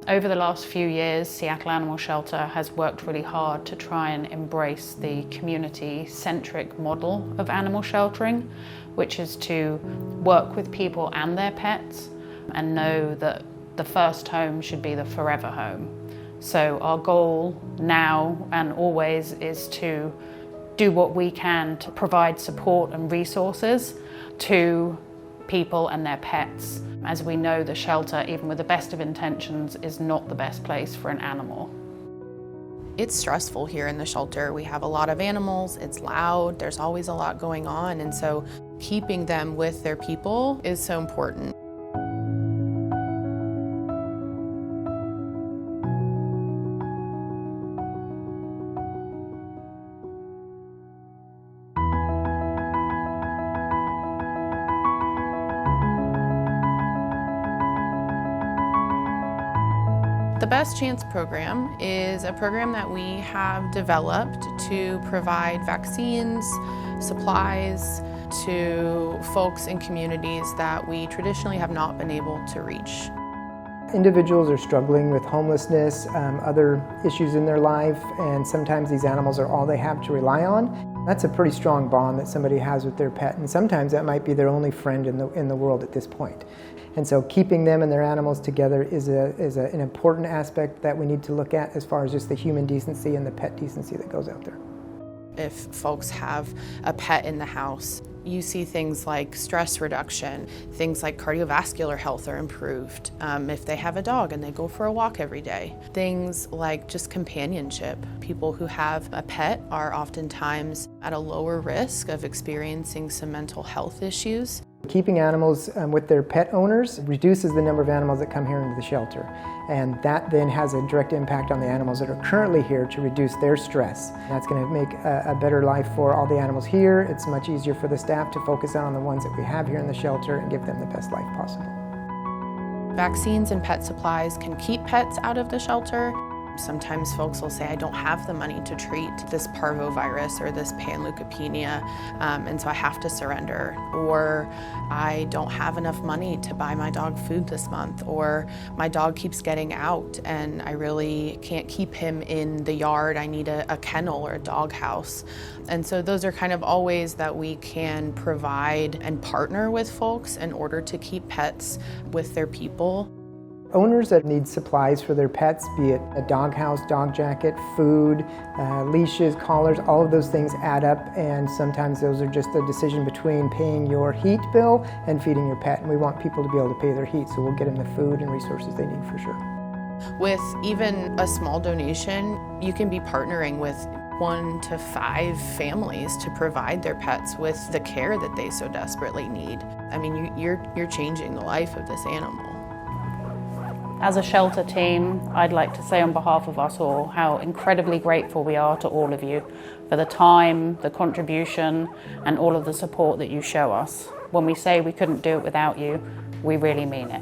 Over the last few years, Seattle Animal Shelter has worked really hard to try and embrace the community-centric model of animal sheltering, which is to work with people and their pets and know that the first home should be the forever home. So our goal now and always is to do what we can to provide support and resources to people and their pets, as we know the shelter, even with the best of intentions, is not the best place for an animal. It's stressful here in the shelter. We have a lot of animals, it's loud, there's always a lot going on, and so keeping them with their people is so important. The Best Chance program is a program that we have developed to provide vaccines, supplies to folks in communities that we traditionally have not been able to reach. Individuals are struggling with homelessness, other issues in their life, and sometimes these animals are all they have to rely on. That's a pretty strong bond that somebody has with their pet, and sometimes that might be their only friend in the world at this point. And so keeping them and their animals together is an important aspect that we need to look at as far as just the human decency and the pet decency that goes out there. If folks have a pet in the house, you see things like stress reduction, things like cardiovascular health are improved. If they have a dog and they go for a walk every day, things like just companionship. People who have a pet are oftentimes at a lower risk of experiencing some mental health issues. Keeping animals with their pet owners reduces the number of animals that come here into the shelter, and that then has a direct impact on the animals that are currently here to reduce their stress. That's going to make a better life for all the animals here. It's much easier for the staff to focus on the ones that we have here in the shelter and give them the best life possible. Vaccines and pet supplies can keep pets out of the shelter. Sometimes folks will say, I don't have the money to treat this parvovirus or this panleukopenia, and so I have to surrender. Or I don't have enough money to buy my dog food this month. Or my dog keeps getting out and I really can't keep him in the yard. I need a kennel or a dog house. And so those are kind of all ways that we can provide and partner with folks in order to keep pets with their people. Owners that need supplies for their pets, be it a dog house, dog jacket, food, leashes, collars, all of those things add up, and sometimes those are just a decision between paying your heat bill and feeding your pet, and we want people to be able to pay their heat, so we'll get them the food and resources they need for sure. With even a small donation, you can be partnering with 1 to 5 families to provide their pets with the care that they so desperately need. I mean, you're changing the life of this animal. As a shelter team, I'd like to say on behalf of us all how incredibly grateful we are to all of you for the time, the contribution, and all of the support that you show us. When we say we couldn't do it without you, we really mean it.